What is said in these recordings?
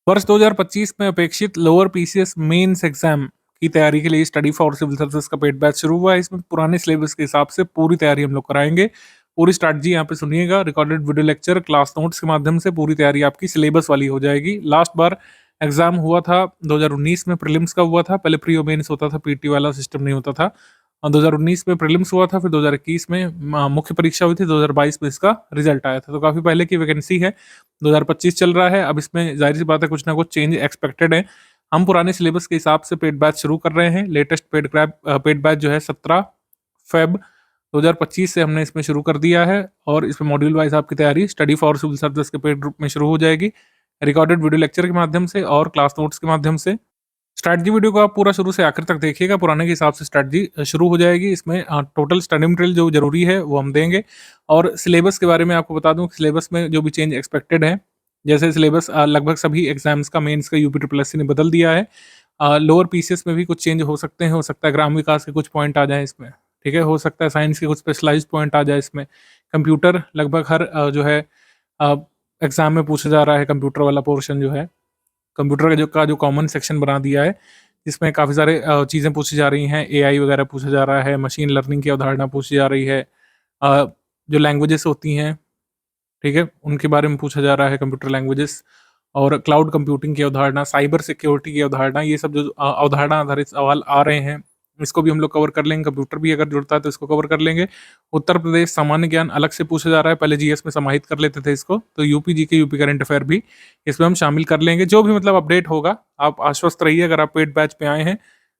वर्ष 2025 में अपेक्षित लोअर पीसीएस मेंस एग्जाम की तैयारी के लिए स्टडी फॉर सिविल सर्विसेज का पेड बैच शुरू हुआ है। इसमें पुराने सिलेबस के हिसाब से पूरी तैयारी हम लोग कराएंगे। पूरी स्ट्रैटेजी यहाँ पे सुनिएगा, recorded video lecture, class notes के माध्यम से पूरी तैयारी आपकी सिलेबस वाली हो जाएगी। लास्ट बार एग्जाम हुआ था 2019 में, प्रीलिम्स का हुआ था। पहले प्री और मेंस होता था, पीटी वाला सिस्टम नहीं होता था। 2019 में प्रीलिम्स हुआ था, फिर 2021 में मुख्य परीक्षा हुई थी, 2022 में इसका रिजल्ट आया था। तो काफी पहले की वैकेंसी है। 2025 चल रहा है, अब इसमें जाहिर सी बात है कुछ ना कुछ चेंज एक्सपेक्टेड है। हम पुराने सिलेबस के हिसाब से पेड बैच शुरू कर रहे हैं। लेटेस्ट पेड बैच जो है 17 फेब 2025 से हमने इसमें शुरू कर दिया है, और इसमें मॉड्यूल वाइज आपकी तैयारी स्टडी फॉर सिविल सर्विस के पेड ग्रुप में शुरू हो जाएगी, रिकॉर्डेड वीडियो लेक्चर के माध्यम से और क्लास नोट्स के माध्यम से। स्ट्रैटेजी वीडियो को आप पूरा शुरू से आखिर तक देखिएगा, पुराने के हिसाब से स्ट्रैटेजी शुरू हो जाएगी। इसमें टोटल स्टडी मटेरियल जो जरूरी है वो हम देंगे, और सिलेबस के बारे में आपको बता दूं, सिलेबस में जो भी चेंज एक्सपेक्टेड है, जैसे सिलेबस लगभग सभी एग्जाम्स का मेंस का यूपी ट्रिपल एससी ने बदल दिया है। लोअर पीसीएस में भी कुछ चेंज हो सकते हैं, हो सकता है ग्राम विकास के कुछ पॉइंट आ जाए इसमें, ठीक है, हो सकता है साइंस के कुछ स्पेशलाइज्ड पॉइंट आ जाए इसमें। कंप्यूटर लगभग हर जो है एग्जाम में पूछा जा रहा है, कंप्यूटर वाला पोर्शन जो है, कंप्यूटर का जो कॉमन सेक्शन बना दिया है, जिसमें काफ़ी सारे चीज़ें पूछी जा रही हैं। एआई वगैरह पूछा जा रहा है, मशीन लर्निंग की अवधारणा पूछी जा रही है, जो लैंग्वेजेस होती हैं, ठीक है, उनके बारे में पूछा जा रहा है, कंप्यूटर लैंग्वेजेस, और क्लाउड कंप्यूटिंग की अवधारणा, साइबर सिक्योरिटी की अवधारणा, ये सब जो अवधारणा आधारित सवाल आ रहे हैं, इसको भी हम लोग कवर कर लेंगे। कंप्यूटर भी अगर जुड़ता है तो इसको कवर कर लेंगे। उत्तर प्रदेश सामान्य ज्ञान अलग से पूछा जा रहा है, पहले जीएस में समाहित कर लेते थे इसको, तो यूपी जी के यूपी करंट अफेयर भी इसमें हम शामिल कर लेंगे। जो भी मतलब अपडेट होगा, आप आश्वस्त रहिए। अगर आप पेड बैच पे आए हैं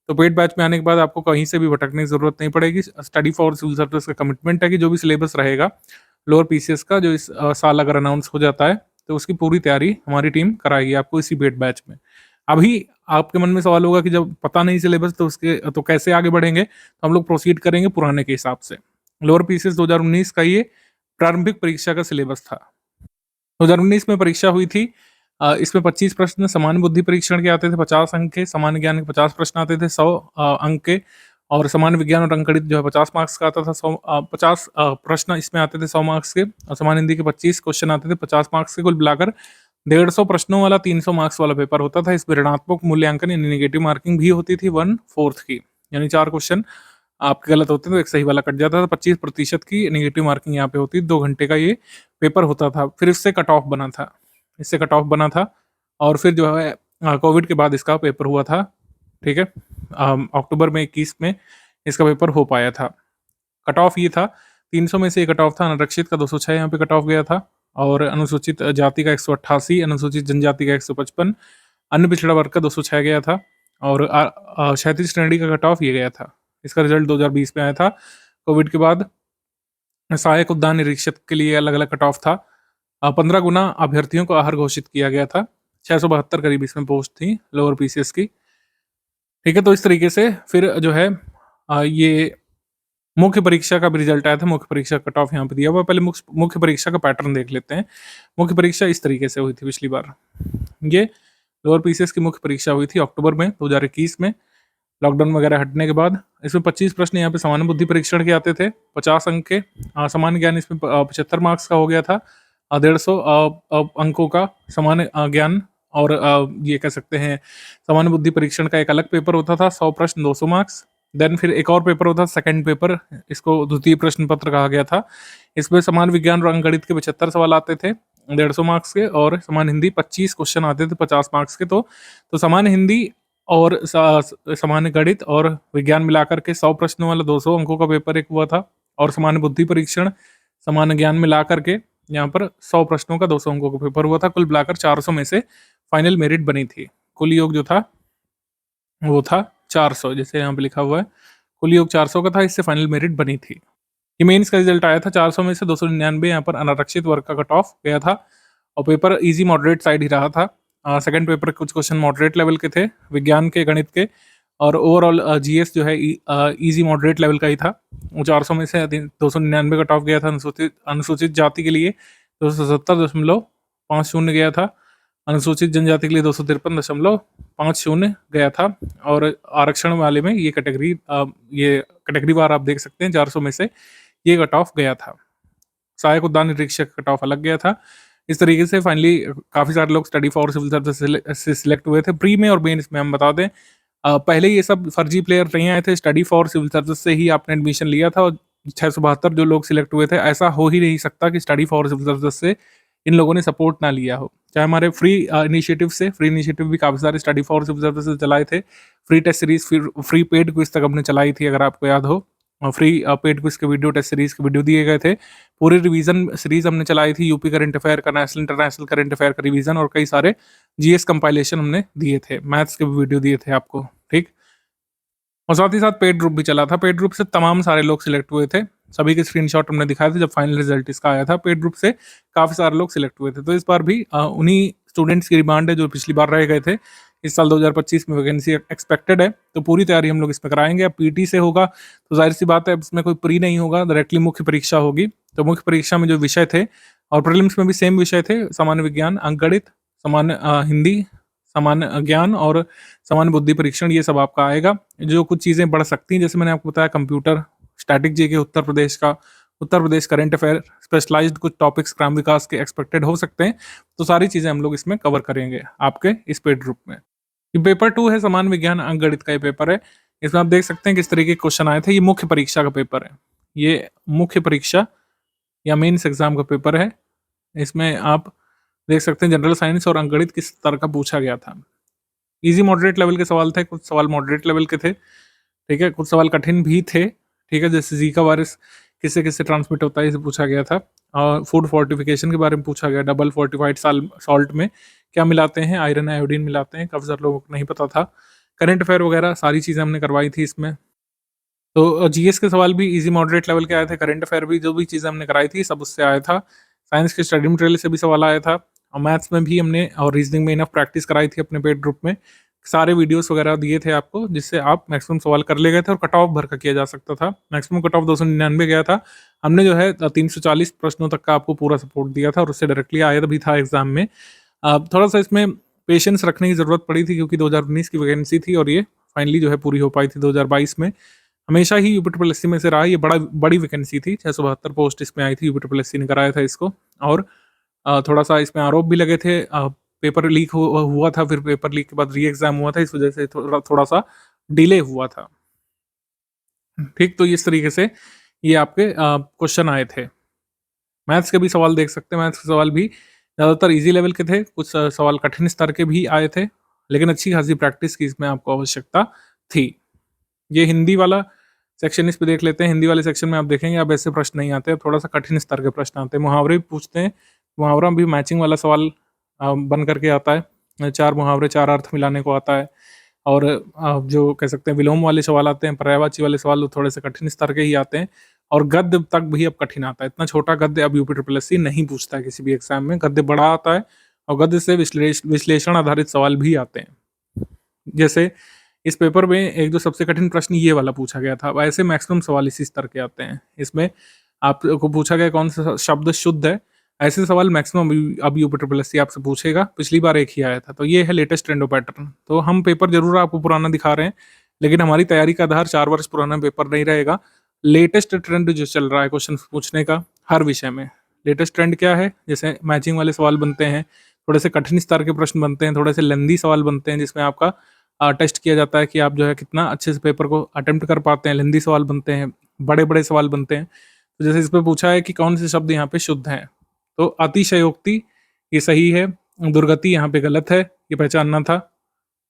तो पेड बैच में आने के बाद आपको कहीं से भी भटकने की जरूरत नहीं पड़ेगी। स्टडी फॉर सिविल सर्विस का कमिटमेंट है कि जो भी सिलेबस रहेगा लोअर पीसीएस का, जो इस साल अगर अनाउंस हो जाता है, तो उसकी पूरी तैयारी हमारी टीम कराएगी आपको इसी पेड बैच में। अभी आपके मन में सवाल होगा कि जब पता नहीं सिलेबस तो कैसे आगे बढ़ेंगे, तो हम लोग प्रोसीड करेंगे पुराने के हिसाब से। लोअर पीसीएस 2019 का ये प्रारंभिक परीक्षा का सिलेबस था। 2019 में परीक्षा हुई थी। इसमें 25 प्रश्न सामान्य बुद्धि परीक्षण के आते थे, 50 अंक के, सामान्य ज्ञान के 50 प्रश्न आते थे, 100 अंक के, और सामान्य विज्ञान और अंकगणित जो है 50 मार्क्स का आता था। 50 प्रश्न इसमें आते थे 100 मार्क्स के, और सामान्य हिंदी के 25 क्वेश्चन आते थे 50 मार्क्स के। कुल मिलाकर 150 प्रश्नों वाला 300 मार्क्स वाला पेपर होता था। इसमें ऋणात्मक मूल्यांकन यानी नेगेटिव मार्किंग भी होती थी 1/4 की, यानी 4 क्वेश्चन आपके गलत होते थे तो एक सही वाला कट जाता था। 25% की नेगेटिव मार्किंग यहाँ पे होती, 2 घंटे का ये पेपर होता था। फिर इससे कट ऑफ बना था, इससे कट ऑफ बना था, और फिर जो है कोविड के बाद इसका पेपर हुआ था, ठीक है। अक्टूबर में 21 में इसका पेपर हो पाया था। कट ऑफ ये था, 300 में से ये कट ऑफ था। अनारक्षित का 206 यहाँ पे कट ऑफ गया था, और अनुसूचित जाति का 188, अनुसूचित जनजाति का 155, अन्य पिछड़ा वर्ग का 206 गया था, और क्षैतिज श्रेणी का कट ऑफ ये गया था। इसका रिजल्ट 2020 में आया था। कोविड के बाद सहायक उद्यान निरीक्षक के लिए अलग अलग कट ऑफ था। 15 गुना अभ्यर्थियों को आहर घोषित किया गया था। 672 करीब इसमें पोस्ट थी लोअर पीसीएस की, ठीक है। तो इस तरीके से फिर जो है ये मुख्य परीक्षा का भी रिजल्ट आया था। मुख्य परीक्षा कट ऑफ यहाँ पे दिया हुआ है। पहले मुख्य परीक्षा का पैटर्न देख लेते हैं। मुख्य परीक्षा इस तरीके से हुई थी पिछली बार। ये लोअर पीसीएस की मुख्य परीक्षा हुई थी अक्टूबर में 2021 में, लॉकडाउन वगैरह हटने के बाद। इसमें 25 प्रश्न यहाँ पे सामान्य बुद्धि परीक्षण के आते थे, 50 अंक के। सामान्य ज्ञान इसमें 75 मार्क्स का हो गया था, 150 अंकों का सामान्य ज्ञान। और ये कह सकते हैं सामान्य बुद्धि परीक्षण का एक अलग पेपर होता था, 100 प्रश्न 200 मार्क्स। देन फिर एक और पेपर होता था सेकंड पेपर, इसको द्वितीय प्रश्न पत्र कहा गया था। इसमें सामान्य विज्ञान और अंकगणित के 75 सवाल आते थे 150 मार्क्स के, और सामान्य हिंदी 25 क्वेश्चन आते थे 50 मार्क्स के। तो सामान्य हिंदी और सामान्य गणित और विज्ञान मिलाकर के 100 प्रश्नों वाला 200 अंकों का पेपर एक हुआ था, और सामान्य बुद्धि परीक्षण सामान्य ज्ञान मिला करके यहाँ पर 100 प्रश्नों का 200 अंकों का पेपर हुआ था। कुल मिलाकर 400 में से फाइनल मेरिट बनी थी। कुल योग जो था वो था 400, जैसे यहाँ पे लिखा हुआ है, कुल योग 400 का था, इससे फाइनल मेरिट बनी थी। ये मेंस का रिजल्ट आया था, 400 में से 299 यहाँ पर अनारक्षित वर्ग का कट ऑफ गया था, और पेपर इजी मॉडरेट साइड ही रहा था। सेकंड पेपर कुछ क्वेश्चन मॉडरेट लेवल के थे, विज्ञान के, गणित के, और ओवरऑल जीएस जो है इजी मॉडरेट लेवल का ही था। 400 में से 299 कट ऑफ गया था। अनुसूचित जाति के लिए 270.50 गया था, अनुसूचित जनजाति के लिए 253.50 गया था, और आरक्षण वाले में ये कैटेगरी वार आप देख सकते हैं, 400 में से ये कट ऑफ गया था। सहायक उद्यान निरीक्षक कट ऑफ अलग गया था। इस तरीके से फाइनली काफ़ी सारे लोग स्टडी फॉर सिविल सर्विस से सिलेक्ट हुए थे। प्री में और मेंस में हम बता दें, पहले ये सब फर्जी प्लेयर नहीं आए थे, स्टडी फॉर सिविल सर्विस से ही आपने एडमिशन लिया था और 672 जो लोग सिलेक्ट हुए थे, ऐसा हो ही नहीं सकता कि स्टडी फॉर सिविल सर्विस से इन लोगों ने सपोर्ट ना लिया हो। चाहे हमारे फ्री इनिशिएटिव भी काफ़ी सारे स्टडी फॉर सिविल सर्विस से चलाए थे। फ्री टेस्ट सीरीज, फिर फ्री पेड क्विज तक हमने चलाई थी, अगर आपको याद हो। फ्री पेड क्विज के वीडियो, टेस्ट सीरीज के वीडियो दिए गए थे। पूरी रिवीजन सीरीज हमने चलाई थी, यूपी करंट अफेयर का, नेशनल इंटरनेशनल करंट अफेयर का रिवीजन, और कई सारे जीएस कंपाइलेशन हमने दिए थे, मैथ्स के भी वीडियो दिए थे आपको, ठीक। और साथ ही साथ पेड ग्रुप भी चला था। पेड ग्रुप से तमाम सारे लोग सिलेक्ट हुए थे, सभी के स्क्रीनशॉट हमने दिखाए थे जब फाइनल रिजल्ट इसका आया था। पेड ग्रुप से काफ़ी सारे लोग सिलेक्ट हुए थे। तो इस बार भी उन्हीं स्टूडेंट्स की डिमांड है जो पिछली बार रह गए थे। इस साल 2025 में वैकेंसी एक्सपेक्टेड है, तो पूरी तैयारी हम लोग इसमें कराएंगे। अब पीटी से होगा तो जाहिर सी बात है, इसमें कोई प्री नहीं होगा, डायरेक्टली मुख्य परीक्षा होगी। तो मुख्य परीक्षा में जो विषय थे, और प्रीलिम्स में भी सेम विषय थे, सामान्य विज्ञान, अंकगणित, सामान्य हिंदी, सामान्य ज्ञान और सामान्य बुद्धि परीक्षण, ये सब आपका आएगा। जो कुछ चीज़ें बढ़ सकती हैं, जैसे मैंने आपको बताया computer, static GK Uttar Pradesh current affair, specialised कुछ टॉपिक्स ग्राम विकास के एक्सपेक्टेड हो सकते हैं। तो सारी चीज़ें हम लोग इसमें कवर करेंगे आपके इस पेड ग्रुप में। ये पेपर 2 है, सामान्य विज्ञान अंकगणित का ये पेपर है। इसमें आप देख सकते हैं किस तरीके के क्वेश्चन आए थे। ये मुख्य परीक्षा का पेपर है, ये मुख्य परीक्षा या मेंस एग्जाम का पेपर है। इसमें आप देख सकते हैं जनरल साइंस और अंकगणित किस तरह का पूछा गया था। इजी मॉडरेट लेवल के सवाल थे, कुछ सवाल मॉडरेट लेवल के थे, ठीक है, कुछ सवाल कठिन भी थे, ठीक है। जैसे जीका वायरस किससे किससे ट्रांसमिट होता है, इसे पूछा गया था। और फूड फोर्टिफिकेशन के बारे में पूछा गया, डबल फोर्टिफाइड सॉल्ट में क्या मिलाते हैं, आयरन आयोडीन मिलाते हैं, काफ़ी सारे लोगों को नहीं पता था। करंट अफेयर वगैरह सारी चीज़ें हमने करवाई थी इसमें। तो जीएस के सवाल भी इजी मॉडरेट लेवल के आए थे, करंट अफेयर भी, जो भी चीज़ें हमने कराई थी सब उससे आया था। साइंस के स्टडी मटेरियल से भी सवाल आया था, और मैथ्स में भी हमने, और रीजनिंग में इनफ प्रैक्टिस कराई थी अपने पेड ग्रुप में। सारे वीडियोस वगैरह दिए थे आपको, जिससे आप मैक्सिमम सवाल कर ले गए थे, और कट ऑफ भर का किया जा सकता था। मैक्सिमम कट ऑफ 299 गया था। हमने जो है 340 प्रश्नों तक का आपको पूरा सपोर्ट दिया था, और उससे डायरेक्टली आया भी था एग्जाम में। थोड़ा सा इसमें पेशेंस रखने की ज़रूरत पड़ी थी, क्योंकि 2019 की वैकेंसी थी, और ये फाइनली जो है पूरी हो पाई थी 2022 में। हमेशा ही यूपी ट्रिपल एससी में से रहा, ये बड़ी वैकेंसी थी, 672 पोस्ट इसमें आई थी, यूपी ट्रिपल एससी ने कराया था इसको। और थोड़ा सा इसमें आरोप भी लगे थे, पेपर लीक हुआ था, फिर पेपर लीक के बाद री एग्जाम हुआ था, इस वजह से थोड़ा सा डिले हुआ था, ठीक। तो इस तरीके से ये आपके क्वेश्चन आए थे। मैथ्स के भी सवाल देख सकते हैं, मैथ्स के सवाल भी ज़्यादातर इजी लेवल के थे, कुछ सवाल कठिन स्तर के भी आए थे, लेकिन अच्छी खासी प्रैक्टिस की इसमें आपको आवश्यकता थी। ये हिंदी वाला सेक्शन इस पे देख लेते हैं। हिंदी वाले सेक्शन में आप देखेंगे, अब ऐसे प्रश्न नहीं आते, अब थोड़ा सा कठिन स्तर के प्रश्न आते हैं। मुहावरे भी पूछते हैं, मुहावरा भी मैचिंग वाला सवाल बन करके आता है। 4 मुहावरे 4 अर्थ मिलाने को आता है। और जो कह सकते हैं विलोम वाले सवाल आते हैं, पर्यायवाची वाले सवाल, वो थोड़े से कठिन स्तर के ही आते हैं। और गद्य तक भी अब कठिन आता है, इतना छोटा गद्य अब यूपी ट्रिपल एससी नहीं पूछता है किसी भी एग्जाम में, गद्य बड़ा आता है, और गद्य से विश्लेषण आधारित सवाल भी आते हैं। जैसे इस पेपर में एक जो सबसे कठिन प्रश्न ये वाला पूछा गया था। अब ऐसे मैक्सिमम सवाल इसी स्तर के आते हैं। इसमें आपको पूछा गया कौन सा शब्द शुद्ध है, ऐसे सवाल मैक्सिमम अब यूपी ट्रिपल एससी आपसे पूछेगा। पिछली बार एक ही आया था। तो ये है लेटेस्ट ट्रेंड और पैटर्न। तो हम पेपर जरूर आपको पुराना दिखा रहे हैं, लेकिन हमारी तैयारी का आधार 4 वर्ष पुराना पेपर नहीं रहेगा। लेटेस्ट ट्रेंड जो चल रहा है क्वेश्चन पूछने का हर विषय में, लेटेस्ट ट्रेंड क्या है, जैसे मैचिंग वाले सवाल बनते हैं, थोड़े से कठिन स्तर के प्रश्न बनते हैं, थोड़े से लेंदी सवाल बनते हैं, जिसमें आपका टेस्ट किया जाता है कि आप जो है कितना अच्छे से पेपर को अटेम्प्ट कर पाते हैं। लेंदी सवाल बनते हैं, बड़े बड़े सवाल बनते हैं। तो जैसे इस पे पूछा है कि कौन से शब्द यहाँ पे शुद्ध हैं, तो अतिशयोक्ति ये सही है, दुर्गति यहाँ पे गलत है, ये पहचानना था।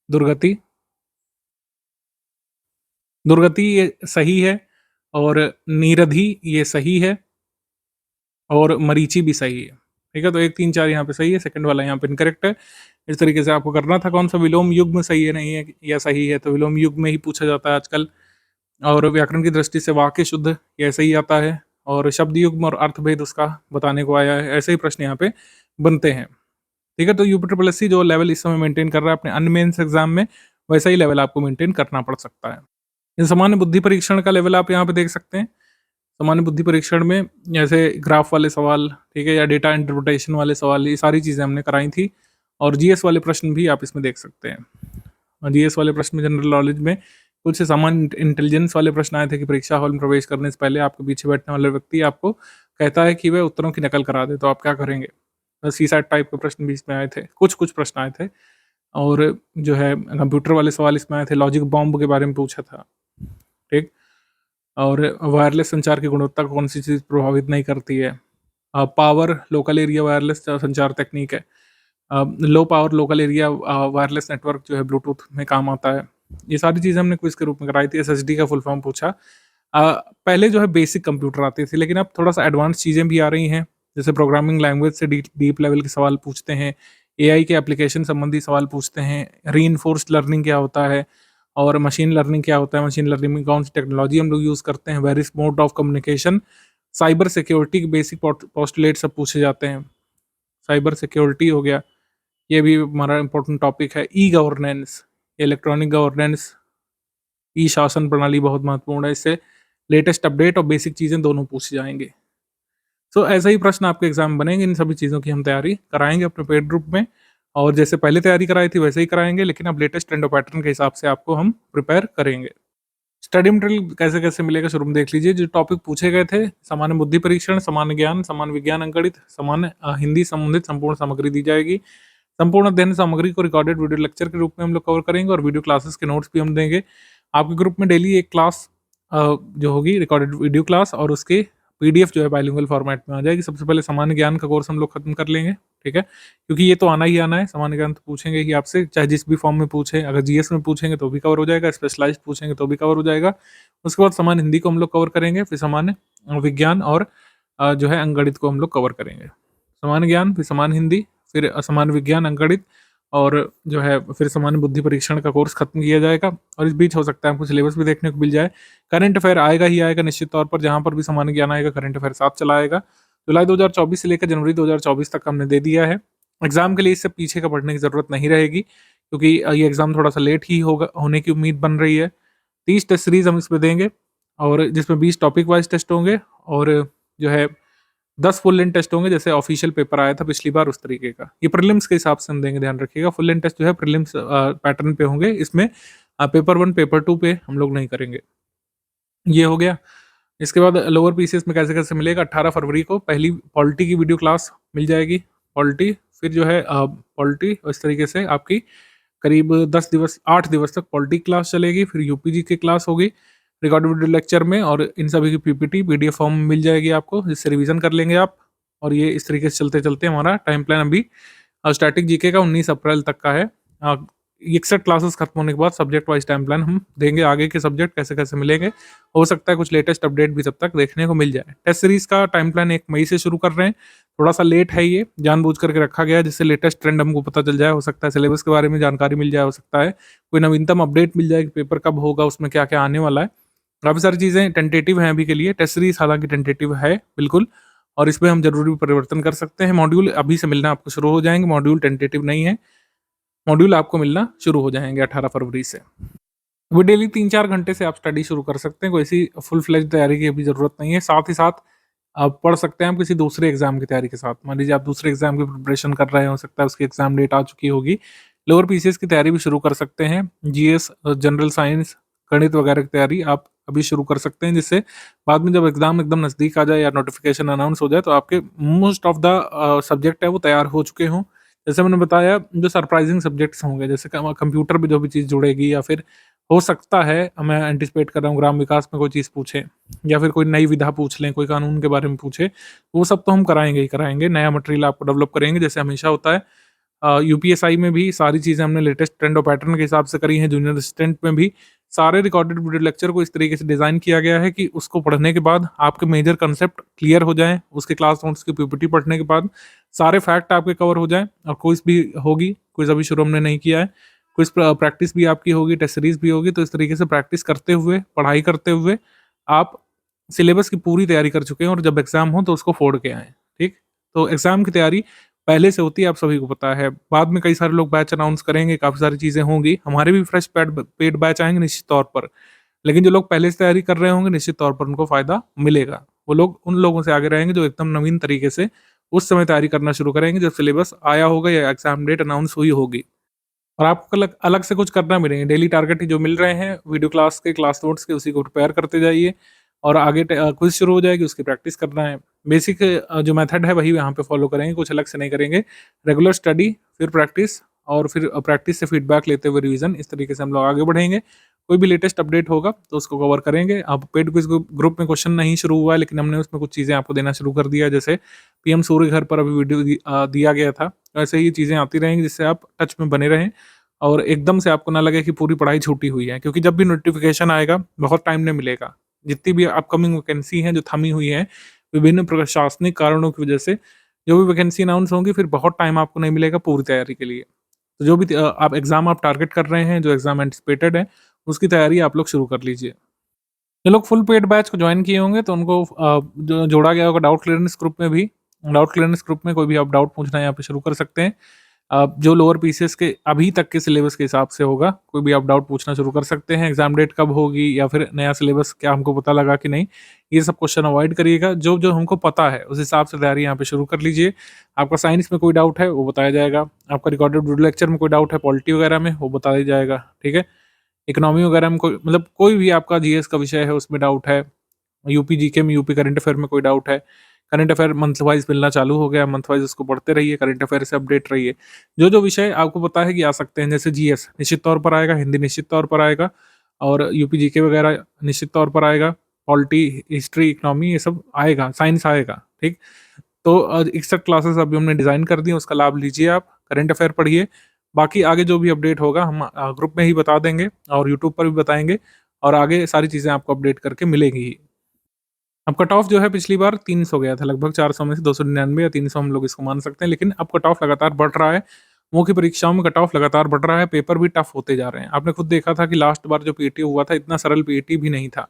दुर्गति दुर्गति ये सही है, और नीरधि ये सही है, और मरीचि भी सही है, ठीक है। तो 1 3 4 यहाँ पे सही है, सेकंड वाला यहाँ पे इनकरेक्ट है। इस तरीके से आपको करना था। कौन सा विलोम युग्म सही है, नहीं है या सही है, तो विलोम युग्म में ही पूछा जाता है आजकल। और व्याकरण की दृष्टि से वाक्य शुद्ध ये ऐसे ही आता है, और शब्द युग्म और अर्थभेद उसका बताने को आया है। ऐसे ही प्रश्न यहाँ पे बनते हैं, ठीक है। तो यूपी ट्रिपल एससी जो लेवल इस समय मेंटेन कर रहा है अपने अन्य मेंस एग्जाम में, वैसा ही लेवल आपको मेंटेन करना पड़ सकता है। ये सामान्य बुद्धि परीक्षण का लेवल आप यहाँ पे देख सकते हैं। सामान्य बुद्धि परीक्षण में जैसे ग्राफ वाले सवाल, ठीक है, या डेटा इंटरप्रिटेशन वाले सवाल, ये सारी चीज़ें हमने कराई थी। और जीएस वाले प्रश्न भी आप इसमें देख सकते हैं। और जीएस वाले प्रश्न में जनरल नॉलेज में कुछ सामान्य इंटेलिजेंस वाले प्रश्न आए थे कि परीक्षा हॉल में प्रवेश करने से पहले आपके पीछे बैठने वाला व्यक्ति आपको कहता है कि वह उत्तरों की नकल करा दे, तो आप क्या करेंगे। सीसैट टाइप के प्रश्न भी इसमें आए थे, कुछ प्रश्न आए थे। और जो है कंप्यूटर वाले सवाल इसमें आए थे, लॉजिक बॉम्ब के बारे में पूछा था, ठीक? और वायरलेस संचार की गुणवत्ता को कौन-सी चीज़ प्रभावित नहीं करती है? पावर लोकल एरिया वायरलेस संचार तकनीक है। Low power local area wireless network जो है ब्लूटूथ में काम आता है। ये सारी चीज़ें हमने क्विज़ के रूप में कराई थी। एसएसडी का फुल फॉर्म पूछा। पहले जो है बेसिक कंप्यूटर आते थे, लेकिन अब थोड़ा-सा एडवांस चीज़ें भी आ रही हैं। जैसे प्रोग्रामिंग लैंग्वेज से डीप लेवल के सवाल पूछते हैं, एआई के एप्लीकेशन संबंधी सवाल पूछते हैं, रीइंफोर्स्ड लर्निंग क्या होता है और मशीन लर्निंग क्या होता है, मशीन लर्निंग में कौन-सी टेक्नोलॉजी हम लोग यूज़ करते हैं, various mode of communication, cyber security के बेसिक पोस्टुलेट सब पूछे जाते हैं। साइबर सिक्योरिटी हो गया, ये भी हमारा इम्पोर्टेंट टॉपिक है। ई गवर्नेंस, इलेक्ट्रॉनिक गवर्नेंस, ई शासन प्रणाली बहुत महत्वपूर्ण है। इससे लेटेस्ट अपडेट और बेसिक चीज़ें दोनों पूछे जाएँगे। सो ऐसा ही प्रश्न आपके एग्ज़ाम में बनेंगे। इन सभी चीज़ों की हम तैयारी कराएँगे अपने पेड ग्रुप में, और जैसे पहले तैयारी कराई थी वैसे ही कराएँगे, लेकिन अब लेटेस्ट ट्रेंड और पैटर्न के हिसाब से आपको हम प्रिपेयर करेंगे। स्टडी मटेरियल कैसे-कैसे मिलेगा शुरू में देख लीजिए। जो टॉपिक पूछे गए थे, सामान्य बुद्धि परीक्षण, सामान्य ज्ञान, सामान्य विज्ञान अंकगणित, सामान्य हिंदी संबंधित संपूर्ण सामग्री दी जाएगी। संपूर्ण अध्ययन सामग्री को रिकॉर्डेड वीडियो लेक्चर के रूप में हम लोग कवर करेंगे, और वीडियो क्लासेस के नोट्स भी हम देंगे। आपके ग्रुप में डेली एक क्लास जो होगी रिकॉर्डेड वीडियो क्लास, और उसके पीडीएफ जो है बाइलिंगुअल फॉर्मेट में आ जाएगी। सबसे पहले सामान्य ज्ञान का कोर्स हम लोग खत्म कर लेंगे, ठीक है? क्योंकि ये तो आना ही आना है, सामान्य ज्ञान तो पूछेंगे ही आपसे, चाहे जिस भी फॉर्म में पूछें। अगर जीएस में पूछेंगे तो भी कवर हो जाएगा, स्पेशलाइज्ड पूछेंगे तो भी कवर हो जाएगा। उसके बाद सामान्य हिंदी को हम लोग कवर करेंगे, फिर सामान्य विज्ञान और जो है अंकगणित को हम लोग कवर करेंगे। सामान्य ज्ञान, फिर सामान्य हिंदी, फिर सामान्य विज्ञान, अंकगणित, और जो है फिर सामान्य बुद्धि परीक्षण का कोर्स खत्म किया जाएगा। और इस बीच हो सकता है आपको सिलेबस भी देखने को मिल जाए। करंट अफेयर आएगा ही आएगा निश्चित तौर पर, जहाँ पर भी सामान्य ज्ञान आएगा करंट अफेयर साथ चला आएगा। जुलाई 2024 से लेकर जनवरी 2024 तक हमने दे दिया है। एग्जाम के लिए इससे पीछे का पढ़ने की जरूरत नहीं रहेगी, क्योंकि ये एग्जाम थोड़ा सा लेट ही होगा, होने की उम्मीद बन रही है। 30 टेस्ट सीरीज हम इसमें देंगे, और जिसमें 20 टॉपिक वाइज टेस्ट होंगे, और जो है 10 फुल लेंथ टेस्ट होंगे, जैसे ऑफिशियल पेपर आया था पिछली बार उस तरीके का। ये प्रीलिम्स के हिसाब से हम देंगे, ध्यान रखिएगा। फुल लेंथ टेस्ट जो है प्रीलिम्स पैटर्न पे होंगे। इसमें पेपर 1 पेपर 2 पे हम लोग नहीं करेंगे। ये हो गया। इसके बाद लोअर पीसीएस में कैसे-कैसे मिलेगा, 18 फरवरी को पहली पॉलिटी की वीडियो क्लास मिल जाएगी। पॉलिटी, फिर जो है पॉलिटी इस तरीके से आपकी करीब 10 दिवस 8 दिवस तक पॉलिटी क्लास चलेगी। फिर यूपीजी की क्लास होगी रिकॉर्डेड वीडियो लेक्चर में, और इन सभी की पीपीटी पीडीएफ फॉर्म में मिल जाएगी आपको, जिससे रिवीजन कर लेंगे आप। और ये इस तरीके से चलते-चलते हमारा टाइम प्लान अभी स्टैटिक जीके का 19 अप्रैल तक का है। 61 क्लासेस खत्म होने के बाद सब्जेक्ट वाइज टाइम प्लान हम देंगे, आगे के सब्जेक्ट कैसे-कैसे मिलेंगे। हो सकता है कुछ लेटेस्ट अपडेट भी तब तक देखने को मिल जाए। टेस्ट सीरीज़ का टाइम प्लान 1 मई से शुरू कर रहे हैं। थोड़ा-सा लेट है ये, जानबूझ करके रखा गया है, जिससे लेटेस्ट ट्रेंड हमको पता चल जाए। हो सकता है सिलेबस के बारे में जानकारी मिल जाए, हो सकता है कोई नवीनतम अपडेट मिल जाए कि पेपर कब होगा, उसमें क्या-क्या आने वाला है। काफ़ी सारी चीज़ें टेंटेटिव हैं अभी के लिए। टेस्ट सीरीज़ हालाँकि टेंटेटिव है बिल्कुल, और इसमें हम ज़रूरी परिवर्तन कर सकते हैं। मॉड्यूल अभी से मिलना आपको शुरू हो जाएँगे, मॉड्यूल टेंटेटिव नहीं है। मॉड्यूल आपको मिलना शुरू हो जाएँगे 18 फरवरी से। वो डेली 3-4 घंटे से आप स्टडी शुरू कर सकते हैं, कोई ऐसी फुल फ्लेज तैयारी की अभी ज़रूरत नहीं है। साथ ही साथ आप पढ़ सकते हैं आप किसी दूसरे एग्ज़ाम की तैयारी के साथ। मान लीजिए आप दूसरे एग्ज़ाम की प्रिपरेशन कर रहे हैं, हो सकता है उसकी एग्ज़ाम डेट आ चुकी होगी। लोअर पीसीएस की तैयारी भी शुरू कर सकते हैं। जीएस, जनरल साइंस, गणित वगैरह की तैयारी आप अभी शुरू कर सकते हैं, जिससे बाद में जब एग्ज़ाम एकदम नज़दीक आ जाए या नोटिफ़िकेशन अनाउंस हो जाए, तो आपके मोस्ट ऑफ द सब्जेक्ट है वो तैयार हो चुके हों। जैसे मैंने बताया, जो सरप्राइज़िंग सब्जेक्ट्स होंगे, जैसे कंप्यूटर पे जो भी चीज़ जुड़ेगी, या फिर हो सकता है मैं एंटिसिपेट कर रहा हूँ ग्राम विकास में कोई चीज़ पूछे, या फिर कोई नई विधा पूछ लें, कोई कानून के बारे में पूछे, वो सब तो हम कराएँगे ही कराएँगे। नया मटेरियल आपको डेवलप करेंगे, जैसे हमेशा होता है। यूपीएसआई में भी सारी चीज़ें हमने लेटेस्ट ट्रेंड और पैटर्न के हिसाब से करी हैं। जूनियर असिस्टेंट में भी सारे रिकॉर्डेड वीडियो लेक्चर को इस तरीके से डिज़ाइन किया गया है कि उसको पढ़ने के बाद आपके मेजर कंसेप्ट क्लियर हो जाएँ। उसके क्लास नोट्स की पीपीटी पढ़ने के बाद सारे फैक्ट आपके कवर हो जाएँ, और क्विज़ भी होगी। क्विज़ अभी शुरू हमने नहीं किया है। क्विज़ प्रैक्टिस भी आपकी होगी, टेस्ट सीरीज़ भी होगी। तो इस तरीके से प्रैक्टिस करते हुए, पढ़ाई करते हुए आप सिलेबस की पूरी तैयारी कर चुके हैं, और जब एग्ज़ाम हो तो उसको फोड़ के आएँ, ठीक? तो एग्ज़ाम की तैयारी पहले से होती है, आप सभी को पता है। बाद में कई सारे लोग बैच अनाउंस करेंगे, काफ़ी सारी चीज़ें होंगी। हमारे भी फ्रेश पेड बैच आएँगे निश्चित तौर पर। लेकिन जो लोग पहले से तैयारी कर रहे होंगे, निश्चित तौर पर उनको फ़ायदा मिलेगा। वो लोग उन लोगों से आगे रहेंगे जो एकदम नवीन तरीके से उस समय तैयारी करना शुरू करेंगे जब सिलेबस आया होगा या एग्ज़ाम डेट अनाउंस हुई होगी। और आपको अलग अलग से कुछ करना भी नहीं है। डेली टारगेट जो मिल रहे हैं वीडियो क्लास के, क्लास नोट्स के, उसी को प्रिपेयर करते जाइए। और आगे क्विज़ शुरू हो जाएगी, उसकी प्रैक्टिस करना है। बेसिक जो मेथड है वही यहाँ पे फॉलो करेंगे, कुछ अलग से नहीं करेंगे। रेगुलर स्टडी, फिर प्रैक्टिस और फिर प्रैक्टिस से फीडबैक लेते हुए रिवीजन, इस तरीके से हम लोग आगे बढ़ेंगे। कोई भी लेटेस्ट अपडेट होगा तो उसको कवर करेंगे। अब पेड क्विज़ ग्रुप में क्वेश्चन नहीं शुरू हुआ है, लेकिन हमने उसमें कुछ चीज़ें आपको देना शुरू कर दिया है, जैसे पीएम सूर्य घर पर अभी वीडियो दिया गया था। ऐसे ही चीज़ें आती रहेंगी जिससे आप टच में बने रहें और एकदम से आपको ना लगे कि पूरी पढ़ाई छूटी हुई है, क्योंकि जब भी नोटिफ़िकेशन आएगा बहुत टाइम नहीं मिलेगा। जितनी भी अपकमिंग वैकेंसी हैं जो थमी हुई हैं, विभिन्न प्रशासनिक कारणों की वजह से जो भी वैकेंसी अनाउंस होंगी, फिर बहुत टाइम आपको नहीं मिलेगा पूरी तैयारी के लिए। तो जो भी आप एग्ज़ाम आप टारगेट कर रहे हैं, जो एग्ज़ाम एंटिसिपेटेड है, उसकी तैयारी आप लोग शुरू कर लीजिए। जो लोग फुल पेड बैच को जॉइन किए होंगे तो उनको जो जोड़ा गया होगा डाउट क्लियरेंस ग्रुप में भी। डाउट क्लियरेंस ग्रुप में कोई भी आप डाउट पूछना यहाँ पे शुरू कर सकते हैं। जो लोअर पीसीएस के अभी तक के सिलेबस के हिसाब से होगा, कोई भी आप डाउट पूछना शुरू कर सकते हैं। एग्ज़ाम डेट कब होगी या फिर नया सिलेबस क्या हमको पता लगा कि नहीं, ये सब क्वेश्चन अवॉइड करिएगा। जो हमको पता है उस हिसाब से तैयारी यहाँ पे शुरू कर लीजिए। आपका साइंस में कोई डाउट है वो बताया जाएगा, आपका रिकॉर्डेड वीडियो लेक्चर में कोई डाउट है पॉलिटी वगैरह में वो बताया जाएगा, ठीक है? इकोनॉमी वगैरह में कोई मतलब कोई भी आपका जीएस का विषय है उसमें डाउट है, यूपी जीके में, यूपी करंट अफेयर में कोई डाउट है, करंट अफेयर मंथ वाइज मिलना चालू हो गया, मंथ वाइज उसको पढ़ते रहिए, करंट अफेयर से अपडेट रहिए। जो विषय आपको पता है कि आ सकते हैं, जैसे जीएस निश्चित तौर पर आएगा, हिंदी निश्चित तौर पर आएगा और यूपी जीके वगैरह निश्चित तौर पर आएगा, पॉलिटी, हिस्ट्री, इकोनॉमी ये सब आएगा, साइंस आएगा, ठीक? तो 61 क्लासेस अभी हमने डिज़ाइन कर दी हैं, उसका लाभ लीजिए आप, करंट अफेयर पढ़िए। बाकी आगे जो भी अपडेट होगा हम ग्रुप में ही बता देंगे और यूट्यूब पर भी बताएँगे और आगे सारी चीज़ें आपको अपडेट करके मिलेंगी ही। अब कट ऑफ जो है पिछली बार 300 गया था, लगभग 400 में से 299 या 300 हम लोग इसको मान सकते हैं, लेकिन अब कट ऑफ लगातार बढ़ रहा है। मुख्य परीक्षाओं में कट ऑफ लगातार बढ़ रहा है, पेपर भी टफ होते जा रहे हैं। आपने खुद देखा था कि लास्ट बार जो पीटी हुआ था, इतना सरल पीटी भी नहीं था।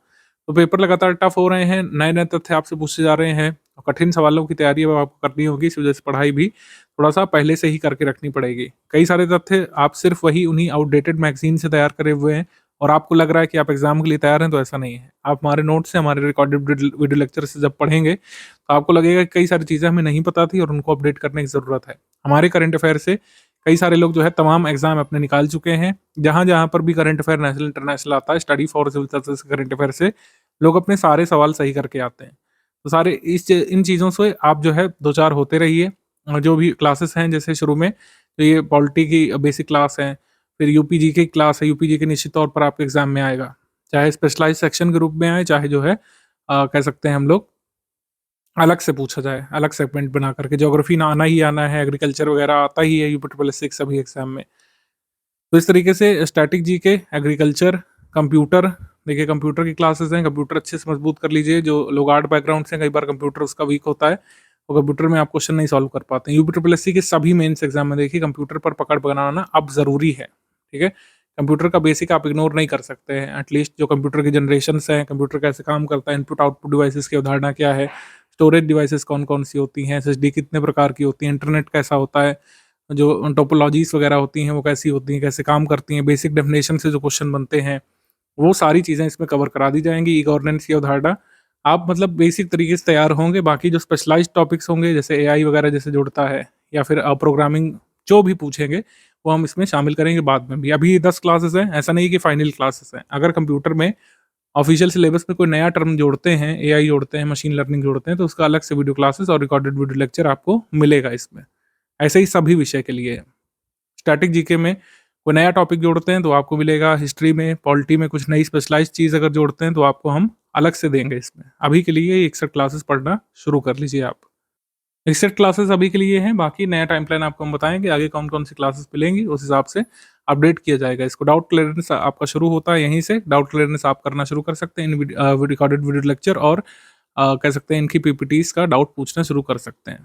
तो पेपर लगातार टफ हो रहे हैं, नए-नए तथ्य आपसे पूछे जा रहे हैं और कठिन सवालों की तैयारी अब आपको करनी होगी, इस वजह से पढ़ाई भी थोड़ा-सा पहले से ही करके रखनी पड़ेगी। कई सारे तथ्य आप सिर्फ़ वही उन्हीं आउटडेटेड मैगज़ीन से तैयार करे हुए हैं और आपको लग रहा है कि आप एग्ज़ाम के लिए तैयार हैं, तो ऐसा नहीं है। आप हमारे नोट्स से, हमारे रिकॉर्डेड वीडियो लेक्चर से जब पढ़ेंगे, तो आपको लगेगा कि कई सारी चीज़ें हमें नहीं पता थी और उनको अपडेट करने की ज़रूरत है। हमारे करंट अफेयर से कई सारे लोग जो है तमाम एग्ज़ाम अपने निकाल चुके हैं। जहाँ-जहाँ पर भी करंट अफेयर नेशनल, इंटरनेशनल आता है, study for civil services current affair से लोग अपने सारे सवाल सही करके आते हैं। तो सारे इन चीज़ों से आप जो है 2-4 होते रहिए। जो भी क्लासेस हैं जैसे शुरू में, तो ये पॉलिटी की बेसिक क्लास है, फिर यूपी जीके की क्लास है, यूपी जीके निश्चित तौर पर आपके एग्ज़ाम में आएगा। चाहे स्पेशलाइज़्ड सेक्शन के रूप में आए, चाहे जो है कह सकते हैं हम लोग अलग से पूछा जाए, अलग सेगमेंट बना करके। ज्योग्राफी ना आना ही आना है, एग्रीकल्चर वगैरह आता ही है यूपी ट्रिपल एस के सभी एग्ज़ाम में। तो इस तरीके से स्टैटिक जीके, एग्रीकल्चर, कंप्यूटर, देखिए कंप्यूटर की क्लासेस हैं, कंप्यूटर अच्छे से मजबूत कर लीजिए। जो लोग आर्ट बैकग्राउंड से हैं, कई बार कंप्यूटर उसका वीक होता है, तो कंप्यूटर में आप क्वेश्चन नहीं सॉल्व कर पाते हैं। यूपी ट्रिपल एससी के सभी मेंस एग्जाम में देखिए कंप्यूटर पर पकड़ बनाना अब ज़रूरी है, ठीक है? कंप्यूटर का बेसिक आप इग्नोर नहीं कर सकते हैं। एटलीस्ट जो कंप्यूटर की जनरेशन्स हैं, कंप्यूटर कैसे काम करता है, इनपुट आउटपुट डिवाइसेस की अवधारणा क्या है, स्टोरेज डिवाइसेस कौन-कौन सी होती हैं, एसएसडी कितने प्रकार की होती हैं, इंटरनेट कैसा होता है, जो टोपोलॉजीज़ वगैरह होती हैं वो कैसी होती हैं, कैसे काम करती हैं, बेसिक डेफिनेशन से जो क्वेश्चन बनते हैं, वो सारी चीज़ें इसमें कवर करा दी जाएँगी। ई गवर्नेंस की अवधारणा आप मतलब बेसिक तरीके से तैयार होंगे। बाकी जो स्पेशलाइज़्ड टॉपिक्स होंगे जैसे एआई वगैरह जैसे जुड़ता है या फिर प्रोग्रामिंग जो भी पूछेंगे, वो हम इसमें शामिल करेंगे बाद में भी। अभी ये 10 क्लासेस हैं, ऐसा नहीं कि फाइनल क्लासेस हैं। अगर कंप्यूटर में ऑफ़िशियल सिलेबस में कोई नया टर्म जोड़ते हैं, एआई जोड़ते हैं, मशीन लर्निंग जोड़ते हैं, तो उसका अलग से वीडियो क्लासेस और रिकॉर्डेड वीडियो लेक्चर आपको मिलेगा इसमें। ऐसे ही सभी विषय के लिए है। स्टैटिक जीके में कोई नया टॉपिक जोड़ते हैं तो आपको मिलेगा, हिस्ट्री में, पॉलिटी में कुछ नई स्पेशलाइज़्ड चीज़ अगर जोड़ते हैं तो आपको हम अलग से देंगे इसमें। अभी के लिए ये 61 क्लासेस पढ़ना शुरू कर लीजिए आप। 61 क्लासेस अभी के लिए हैं, बाकी नया टाइम प्लान आपको हम बताएँगे, आगे कौन-कौन सी क्लासेस मिलेंगी, उस हिसाब से अपडेट किया जाएगा इसको। डाउट क्लियरेंस आपका शुरू होता है यहीं से, डाउट क्लियरेंस आप करना शुरू कर सकते हैं इन रिकॉर्डेड वीडियो लेक्चर और कह सकते हैं इनकी पीपीटीज़ का डाउट पूछना शुरू कर सकते हैं।